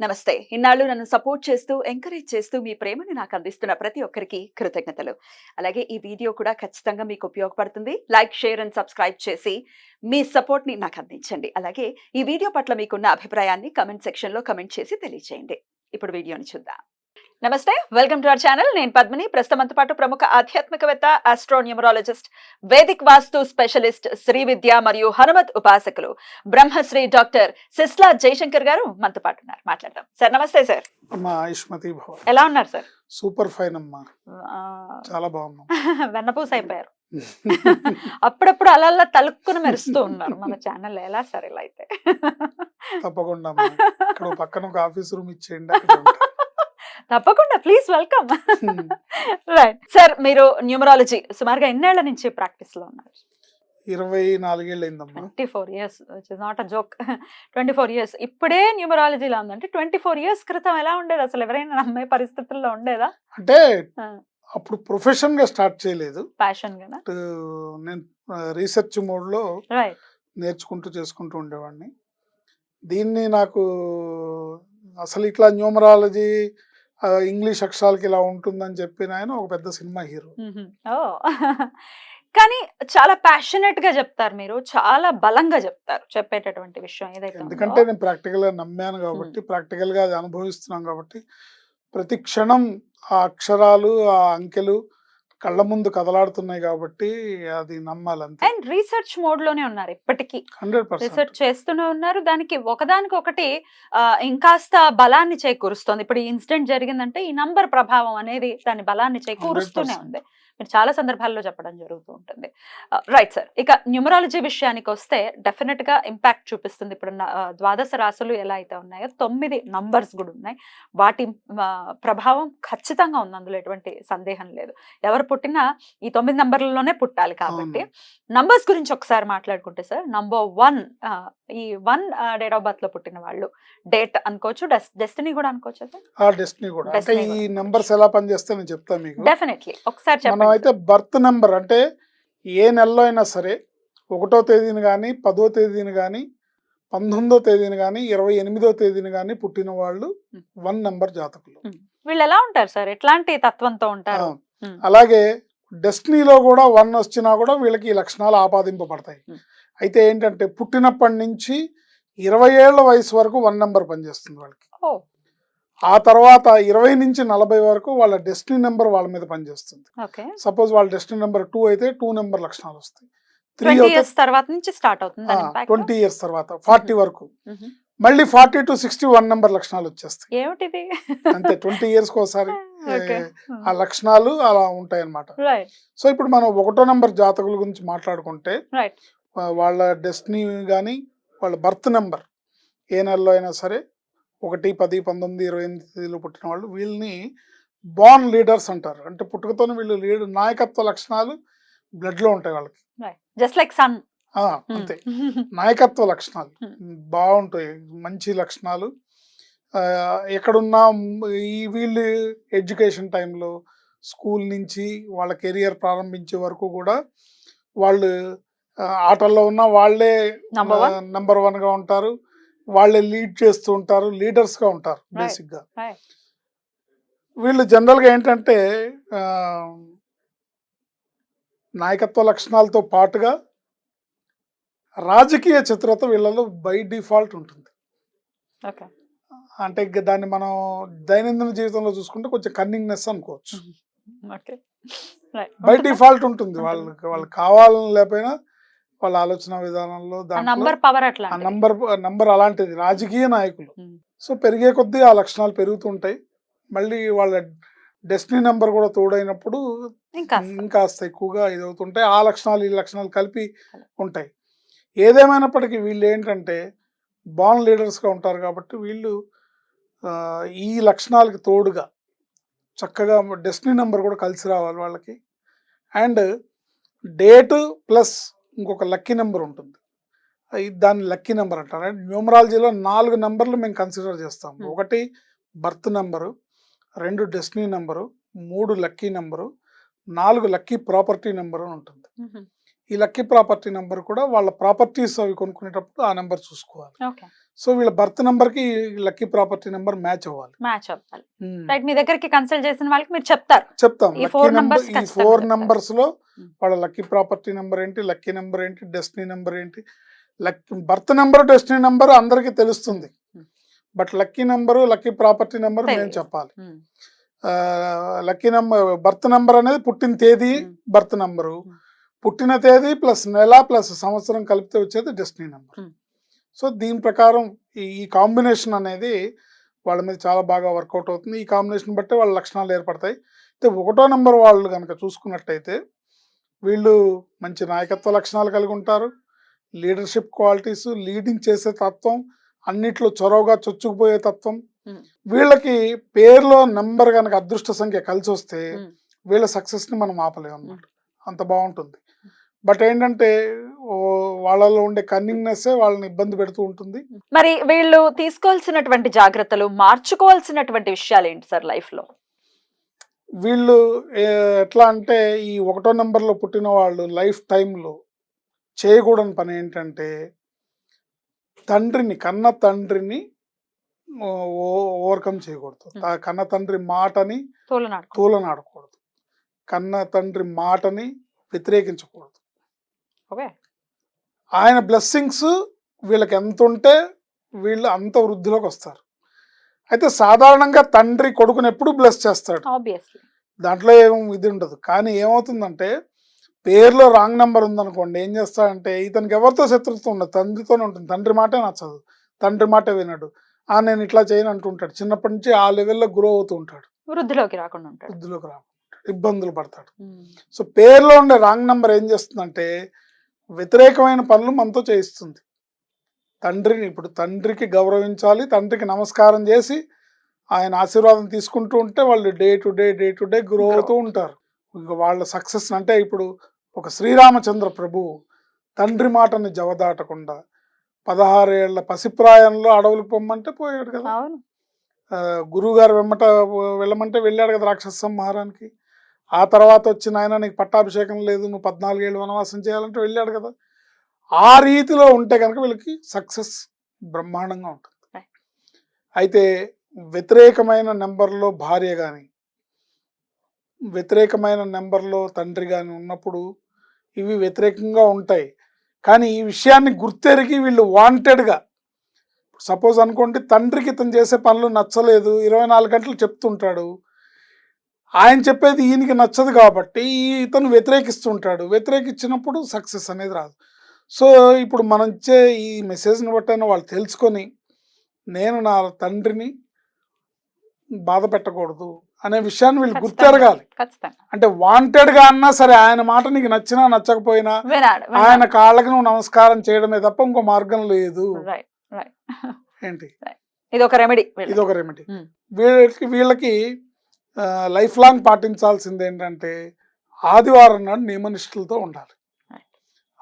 నమస్తే. ఇన్నాళ్ళు నన్ను సపోర్ట్ చేస్తూ, ఎంకరేజ్ చేస్తూ మీ ప్రేమని నాకు అందిస్తున్న ప్రతి ఒక్కరికి కృతజ్ఞతలు. అలాగే ఈ వీడియో కూడా ఖచ్చితంగా మీకు ఉపయోగపడుతుంది. లైక్, షేర్ అండ్ సబ్స్క్రైబ్ చేసి మీ సపోర్ట్‌ని నాకు అందించండి. అలాగే ఈ వీడియో పట్ల మీకున్న అభిప్రాయాన్ని కామెంట్ సెక్షన్‌లో కామెంట్ చేసి తెలియజేయండి. ఇప్పుడు వీడియోని చూద్దాం. నమస్తే, వెల్కమ్ టు అవర్ ఛానల్. నేను పద్మిని. ప్రస్తుతం మనతో పాటు ప్రముఖ ఆధ్యాత్మికవేత్త, ఆస్ట్రోన్యూమరాలజిస్ట్, వేదిక్ వాస్తు స్పెషలిస్ట్, శ్రీ విద్య మరియు హనుమత్ ఉపాసకులు బ్రహ్మశ్రీ డాక్టర్ సిస్లా జయశంకర్ గారు మనతో పాటు ఉన్నారు. మాట్లాడదాం. సార్ నమస్తే. సార్ అమ్మా ఆయుష్మతి భవ. ఎలా ఉన్నారు సార్? సూపర్ ఫైన్ అమ్మా, చాలా బాగున్నాం. వెన్నపూస అయిపోయారు. అప్పుడప్పుడు అలా తలుక్కుని మెరుస్తూ ఉన్నారు మన ఛానల్. ఎలా సార్ ఇలా అయితే? తప్పకుండా అమ్మా, ఇక్కడ పక్కన ఒక ఆఫీస్ రూమ్ ఇచ్చేయండి, అక్కడ ఉంటా. తప్పకుండా, ప్లీజ్ వెల్కమ్. రైట్ సార్, మీరు న్యూమరాలజీ సుమారుగా ఎన్నేళ్ల నుంచి ప్రాక్టీస్ లో ఉన్నారు? 24 ఏళ్ళు అయిందమ్మా. 24 years, which is not a joke. 24 years. ఇప్పుడే న్యూమరాలజీలో ఉందంటే 24 years క్రితం ఎలా ఉండేది అసలు? ఎవరైనా నమ్మే పరిస్థితుల్లో ఉండేదా? అంటే అప్పుడు ప్రొఫెషన్ గా స్టార్ట్ చేయలేదు, ప్యాషన్ గానా? నేను రీసెర్చ్ మోడ్ లో రైట్. నేర్చుకుంటూ చేసుకుంటూ ఉండేవాడిని. దీన్ని నాకు అసలు ఇట్లా న్యూమరాలజీ ఇంగ్లీష్ అక్షరాలకి ఇలా ఉంటుందని చెప్పిన ఆయన ఒక పెద్ద సినిమా హీరో. ఓ, కానీ చాలా ప్యాషనెట్ గా చెప్తారు మీరు, చాలా బలంగా చెప్తారు చెప్పేటటువంటి విషయం ఏదైతే. ఎందుకంటే నేను ప్రాక్టికల్ గా నమ్మాను కాబట్టి, ప్రాక్టికల్ గా అది అనుభవిస్తున్నాం కాబట్టి, ప్రతి క్షణం ఆ అక్షరాలు, ఆ అంకెలు కళ్ళ ముందు కదలాడుతున్నాయి కాబట్టి అది నమ్మాలి అంతే. అండ్ రీసెర్చ్ మోడ్ లోనే ఉన్నారు ఇప్పటికీ, 100% రీసెర్చ్ చేస్తూనే ఉన్నారు. దానికి ఒకదానికి ఒకటి ఇంకాస్త బలాన్ని చేకూరుస్తుంది. ఇప్పుడు ఈ ఇన్సిడెంట్ జరిగిందంటే ఈ నంబర్ ప్రభావం అనేది దాని బలాన్ని చేకూరుస్తూనే 100%. ఉంది. మీరు చాలా సందర్భాల్లో చెప్పడం జరుగుతూ ఉంటుంది. రైట్ సార్, ఇక న్యూమరాలజీ విషయానికి వస్తే డెఫినెట్ గా ఇంపాక్ట్ చూపిస్తుంది. ఇప్పుడు ద్వాదశ రాశులు ఎలా అయితే ఉన్నాయో 9 నంబర్స్ కూడా ఉన్నాయి. వాటి ప్రభావం ఖచ్చితంగా ఉంది, అందులో ఎటువంటి సందేహం లేదు. ఎవరు పుట్టినా ఈ 9 నంబర్లలోనే పుట్టాలి కాబట్టి. నంబర్స్ గురించి ఒకసారి మాట్లాడుకుంటే సార్, నంబర్ 1, ఈ 1 డేట్ ఆఫ్ బర్త్ లో పుట్టిన వాళ్ళు డేట్ అనుకోవచ్చు, డెస్టినీ కూడా అనుకోవచ్చు సార్. డెస్టినీ కూడా. అంటే ఈ నంబర్స్ ఎలా పనిచేస్తే నేను చెప్తాను మీకు. డెఫినెట్లీ ఒకసారి చెప్పండి. మనం అయితే బర్త్ నెంబర్ అంటే ఏ నెలలో అయినా సరే 1వ తేదీని కానీ, 10వ తేదీని కానీ, 19వ తేదీని కానీ, 28వ తేదీని కానీ పుట్టిన వాళ్ళు 1 నెంబర్ జాతకులు. వీళ్ళు ఎలా ఉంటారు సార్? ఎట్లాంటి తత్వంతో ఉంటారు? అలాగే డెస్టినీలో కూడా 1 వచ్చినా కూడా వీళ్ళకి ఈ లక్షణాలు ఆపాదింపబడతాయి. అయితే ఏంటంటే పుట్టినప్పటి నుంచి 20 ఏళ్ల వయసు వరకు 1 నెంబర్ పనిచేస్తుంది వాళ్ళకి. ఆ తర్వాత 20 నుంచి 40 వరకు వాళ్ళ డెస్టినీ నెంబర్ వాళ్ళ మీద పనిచేస్తుంది. సపోజ్ వాళ్ళ డెస్టినీ నెంబర్ 2 అయితే 2 నెంబర్ లక్షణాలు వస్తాయి. 20 years తర్వాత నుంచి స్టార్ట్ అవుతుంది. 20 years తర్వాత 40 వరకు, మళ్ళీ 40 to 60 1 నెంబర్ లక్షణాలు వచ్చేస్తాయి. ఏమిటిది? అంతే, 20 years ఒకసారి ఆ లక్షణాలు అలా ఉంటాయి అన్నమాట. సో ఇప్పుడు మనం 1వ నెంబర్ జాతకుల గురించి మాట్లాడుకుంటే, వాళ్ళ డెస్టినీ కానీ వాళ్ళ బర్త్ నెంబర్ ఏ నెలలో అయినా సరే 1, 10, 19, 28 తేదీలో పుట్టిన వాళ్ళు, వీళ్ళని బార్న్ లీడర్స్ అంటారు. అంటే పుట్టుకతోనే వీళ్ళు నాయకత్వ లక్షణాలు బ్లడ్ లో ఉంటాయి వాళ్ళకి. Just like sun. అంతే, నాయకత్వ లక్షణాలు బాగుంటాయి, మంచి లక్షణాలు. ఎక్కడున్నా ఈ వీళ్ళు ఎడ్యుకేషన్ టైంలో స్కూల్ నుంచి వాళ్ళ కెరియర్ ప్రారంభించే వరకు కూడా వాళ్ళు ఆటల్లో ఉన్న వాళ్ళే నంబర్ 1 గా ఉంటారు, వాళ్ళే లీడ్ చేస్తూ ఉంటారు, లీడర్స్ గా ఉంటారు బేసిక్ గా. వీళ్ళు జనరల్ గా ఏంటంటే నాయకత్వ లక్షణాలతో పాటుగా రాజకీయ చతురత వీళ్ళలో బై డిఫాల్ట్ ఉంటుంది. అంటే దాన్ని మనం దైనందిన జీవితంలో చూసుకుంటే కొంచెం కన్నింగ్నెస్ అనుకోవచ్చు. బై డిఫాల్ట్ ఉంటుంది వాళ్ళకి కావాలని లేకపోయినా వాళ్ళ ఆలోచన విధానంలో నంబర్ అలాంటిది. రాజకీయ నాయకులు సో పెరిగే కొద్దీ ఆ లక్షణాలు పెరుగుతుంటాయి. మళ్ళీ వాళ్ళ డెస్టినీ నెంబర్ కూడా తోడైనప్పుడు ఇంకాస్త ఎక్కువగా ఇదవుతుంటాయి. ఆ లక్షణాలు ఈ లక్షణాలు కలిపి ఉంటాయి. ఏదేమైనప్పటికీ వీళ్ళు ఏంటంటే బార్న్ లీడర్స్గా ఉంటారు కాబట్టి వీళ్ళు ఈ లక్షణాలకి తోడుగా చక్కగా డెస్టినీ నెంబర్ కూడా కలిసి రావాలి వాళ్ళకి. అండ్ డేటు ప్లస్ ఇంకొక లక్కీ నెంబర్ ఉంటుంది, దాన్ని లక్కీ నెంబర్ అంటారు. న్యూమరాలజీలో 4 నెంబర్లు మేము కన్సిడర్ చేస్తాం. 1 birth number, 2 destiny number, 3 lucky number, 4 lucky property number అని ఉంటుంది. ఈ లక్కీ ప్రాపర్టీ నెంబర్ కూడా వాళ్ళ ప్రాపర్టీస్ అవి కొనుక్కునేటప్పుడు ఆ నెంబర్ చూసుకోవాలి. ఓకే. సో వీళ్ళ బర్త్ నెంబర్కి లక్కీ ప్రాపర్టీ నెంబర్ మ్యాచ్ అవ్వాలి. మ్యాచ్ అవ్వాలి. రైట్, మీ దగ్గరికి కన్సల్ట్ చేసిన వాళ్ళకి మీరు చెప్తారు. చెప్తాం ఈ లక్కీ 4 నెంబర్, numbers ఈ ఖచ్చితంగా 4 చెప్తారు. నెంబర్స్ లో వాళ్ళ లక్కీ ప్రాపర్టీ నెంబర్ ఏంటి, లక్కీ నెంబర్ ఏంటి, డెస్టినీ నెంబర్ ఏంటి. Lucky birth number, destiny number అందరికీ తెలుస్తుంది, but lucky number, lucky property number మేము తెలియదు. చెప్పాలి. లక్కీ నెంబర్, బర్త్ నెంబర్ అనేది పుట్టిన తేదీ బర్త్ నెంబరు, పుట్టిన తేదీ ప్లస్ నెల ప్లస్ సంవత్సరం కలిపితే వచ్చేది డెస్టినీ నెంబర్. సో దీని ప్రకారం ఈ కాంబినేషన్ అనేది వాళ్ళ మీద చాలా బాగా వర్కౌట్ అవుతుంది. ఈ కాంబినేషన్ బట్టి వాళ్ళ లక్షణాలు ఏర్పడతాయి. అయితే 1వ నెంబర్ వాళ్ళు కనుక చూసుకున్నట్టయితే వీళ్ళు మంచి నాయకత్వ లక్షణాలు కలిగి ఉంటారు. లీడర్షిప్ క్వాలిటీస్, లీడింగ్ చేసే తత్వం, అన్నిట్లో చొరవగా చొచ్చుకుపోయే తత్వం. వీళ్ళకి పేరులో నెంబర్ కనుక అదృష్ట సంఖ్య కలిసి వస్తే వీళ్ళ సక్సెస్ని మనం ఆపలేము అన్నమాట, అంత బాగుంటుంది. బట్ ఏంటంటే వాళ్ళలో ఉండే కన్నింగ్నెస్ వాళ్ళని ఇబ్బంది పెడుతూ ఉంటుంది. మరి వీళ్ళు తీసుకోవాల్సినటువంటి జాగ్రత్తలు, మార్చుకోవాల్సినటువంటి విషయాలు ఏంటి సార్ లైఫ్ లో? వీళ్ళు ఎట్లా అంటే ఈ 1వ నెంబర్లో పుట్టిన వాళ్ళు లైఫ్ టైంలో చేయకూడని పని ఏంటంటే కన్న తండ్రిని ఓవర్కమ్ చేయకూడదు. కన్న తండ్రి మాటని తూలనాడకూడదు. కన్న తండ్రి మాటని వ్యతిరేకించకూడదు. ఆయన బ్లెస్సింగ్స్ వీళ్ళకి ఎంత ఉంటే వీళ్ళు అంత వృద్ధిలోకి వస్తారు. అయితే సాధారణంగా తండ్రి కొడుకుని ఎప్పుడు బ్లెస్ చేస్తాడు, దాంట్లో ఏం ఇది ఉండదు. కానీ ఏమవుతుందంటే పేరులో రాంగ్ నెంబర్ ఉందనుకోండి, ఏం చేస్తాడంటే ఇతనికి ఎవరితో శత్రుత్వం ఉండదు, తండ్రితోనే ఉంటుంది. తండ్రి మాటే నచ్చదు, తండ్రి మాట వినడు. నేను ఇట్లా చేయను అంటుంటాడు. చిన్నప్పటి నుంచి ఆ లెవెల్లో గ్రో అవుతూ ఉంటాడు, వృద్ధిలోకి రాకుండా ఇబ్బందులు పడతాడు. సో పేరులో ఉండే రాంగ్ నెంబర్ ఏం చేస్తుందంటే వ్యతిరేకమైన పనులు మనతో చేయిస్తుంది. ఇప్పుడు తండ్రికి గౌరవించాలి, తండ్రికి నమస్కారం చేసి ఆయన ఆశీర్వాదం తీసుకుంటూ ఉంటే వాళ్ళు డే టు డే గ్రో అవుతూ ఉంటారు. వాళ్ళ సక్సెస్ అంటే ఇప్పుడు ఒక శ్రీరామచంద్ర ప్రభువు తండ్రి మాటని జవదాటకుండా 16 ఏళ్ల పసిప్రాయంలో అడవులకు పొమ్మంటే పోయాడు కదా, గురువుగారు వెళ్ళమంటే వెళ్ళాడు కదా రాక్షస సంహారానికి. ఆ తర్వాత వచ్చిన ఆయన నీకు పట్టాభిషేకం లేదు, నువ్వు 14 ఏళ్ళు వనవాసం చేయాలంటే వెళ్ళాడు కదా. ఆ రీతిలో ఉంటే కనుక వీళ్ళకి సక్సెస్ బ్రహ్మాండంగా ఉంటుంది. అయితే వ్యతిరేకమైన నెంబర్లో భార్య కానీ, వ్యతిరేకమైన నెంబర్లో తండ్రి కానీ ఉన్నప్పుడు ఇవి వ్యతిరేకంగా ఉంటాయి. కానీ ఈ విషయాన్ని గుర్తెరిగి వీళ్ళు వాంటెడ్గా, సపోజ్ అనుకోండి తండ్రికి ఇతను చేసే పనులు నచ్చలేదు, 24 గంటలు చెప్తుంటాడు, ఆయన చెప్పేది ఈయనకి నచ్చదు కాబట్టి ఇతను వ్యతిరేకిస్తుంటాడు. వ్యతిరేకించినప్పుడు సక్సెస్ అనేది రాదు. సో ఇప్పుడు మనం ఇచ్చే ఈ మెసేజ్ని బట్టైనా వాళ్ళు తెలుసుకొని నేను నా తండ్రిని బాధ పెట్టకూడదు అనే విషయాన్ని వీళ్ళు గుర్తెరగాలి. అంటే వాంటెడ్గా అన్నా సరే ఆయన మాట నీకు నచ్చినా నచ్చకపోయినా ఆయన కాళ్ళకి నువ్వు నమస్కారం చేయడమే తప్ప ఇంకో మార్గం లేదు. ఏంటి ఇదొక రెమెడీ. వీళ్ళకి లైఫ్ లాంగ్ పాటించాల్సింది ఏంటంటే ఆదివారం నాడు నియమనిష్ఠులతో ఉండాలి.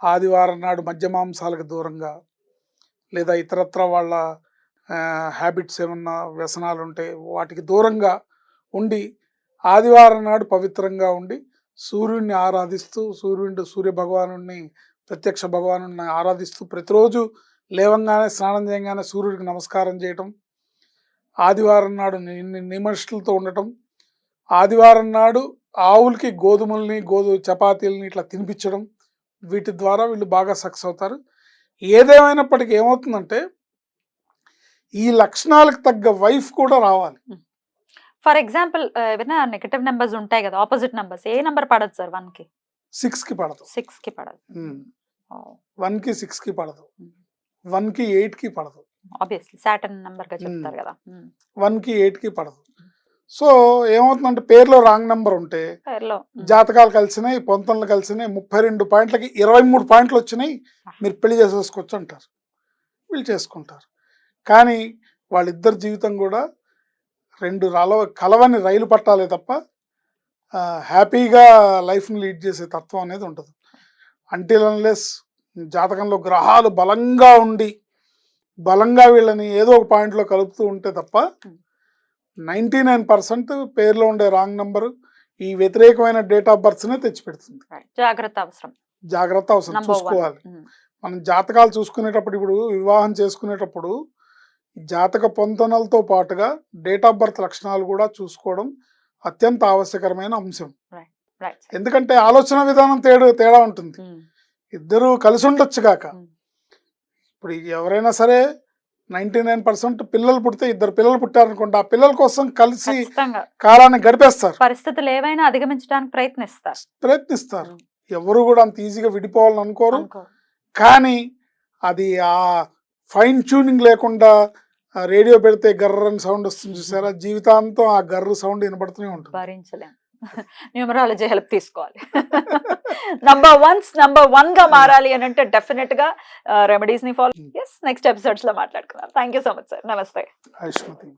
ఆదివారం నాడు మద్య మాంసాలకు దూరంగా, లేదా ఇతరత్ర వాళ్ళ హ్యాబిట్స్ ఏమన్నా వ్యసనాలు ఉంటే వాటికి దూరంగా ఉండి ఆదివారం నాడు పవిత్రంగా ఉండి సూర్యుడిని ఆరాధిస్తూ, సూర్య భగవాను ప్రత్యక్ష భగవాను ఆరాధిస్తూ ప్రతిరోజు లేవంగానే స్నానం చేయగానే సూర్యుడికి నమస్కారం చేయటం, ఆదివారం నాడు నియమనిష్ఠులతో ఉండటం, ఆదివారం నాడు ఆవులకి గోధుమల్ని చపాతీలని ఇట్లా తినిపించడం, వీటి ద్వారా వీళ్ళు బాగా సక్సెస్ అవుతారు. ఏదేమైనప్పటికీ ఏమవుతుందంటే ఈ లక్షణాలకు తగ్గ వైఫ్ కూడా రావాలి. ఫర్ ఎగ్జాంపుల్ ఏమైనా నెగటివ్ నెంబర్స్ ఉంటాయి కదా, ఆపోజిట్ నెంబర్స్, ఏ నెంబర్ పడదు సార్? 1కి 6కి పడదు, 6కి పడదు, 1కి 6కి పడదు, 1కి 8కి పడదు. ఆబ్వియస్లీ సాటర్న్ నెంబర్ గా చెప్తారు కదా. 1కి 8కి పడదు. సో ఏమవుతుందంటే పేరులో రాంగ్ నెంబర్ ఉంటే జాతకాలు కలిసినాయి, పొంతనలు కలిసినాయి, 32 పాయింట్లకి 23 పాయింట్లు వచ్చినాయి, మీరు పెళ్లి చేసేసుకోవచ్చు అంటారు. వీళ్ళు చేసుకుంటారు. కానీ వాళ్ళిద్దరి జీవితం కూడా 2 కలవని రైలు పట్టాలే తప్ప హ్యాపీగా లైఫ్ని లీడ్ చేసే తత్వం అనేది ఉంటుంది. అంటిల్ అన్లెస్ జాతకంలో గ్రహాలు బలంగా ఉండి బలంగా వీళ్ళని ఏదో ఒక పాయింట్లో కలుపుతూ ఉంటే తప్ప 99% పేరులో ఉండే రాంగ్ నెంబరు ఈ వ్యతిరేకమైన డేట్ ఆఫ్ బర్త్స్నే తెచ్చిపెడుతుంది. జాగ్రత్త అవసరం. జాగ్రత్త అవసరం, నంబర్ 1. చూసుకోవాలి. మనం జాతకాలు చూసుకునేటప్పుడు, ఇప్పుడు వివాహం చేసుకునేటప్పుడు జాతక పొంతనలతో పాటుగా డేట్ ఆఫ్ బర్త్ లక్షణాలు కూడా చూసుకోవడం అత్యంత ఆవశ్యకరమైన అంశం. రైట్. ఎందుకంటే ఆలోచన విధానం తేడా ఉంటుంది. ఇద్దరు కలిసి ఉండొచ్చు కాక, ఇప్పుడు ఎవరైనా సరే 99% పిల్లలు పుడితే, ఇద్దరు పిల్లలు పుట్టారనుకోండి, ఆ పిల్లల కోసం కలిసి ఖచ్చితంగా కాలాన్ని గడిపేస్తారు, పరిస్థితులు ఏవైనా అధిగమించడానికి ప్రయత్నిస్తారు. ఎవరు కూడా అంత ఈజీగా విడిపోవాలని అనుకోరు. అనుకో. కానీ అది ఆ ఫైన్ ట్యూనింగ్ లేకుండా రేడియో పెడితే గర్రని సౌండ్ వస్తుంది చూసారా, జీవితాంతం ఆ గర్ర సౌండ్ వినబడుతూనే ఉంటుంది. భరించలేం. న్యూమరాలజీ హెల్ప్ తీసుకోవాలి. నంబర్ 1 గా మారాలి అని అంటే డెఫినెట్ గా రెమెడీస్ ని ఫాలో. నెక్స్ట్ ఎపిసోడ్స్ లో మాట్లాడుకుందాం. Thank you so much sir. నమస్తే. ఆయుష్మతి.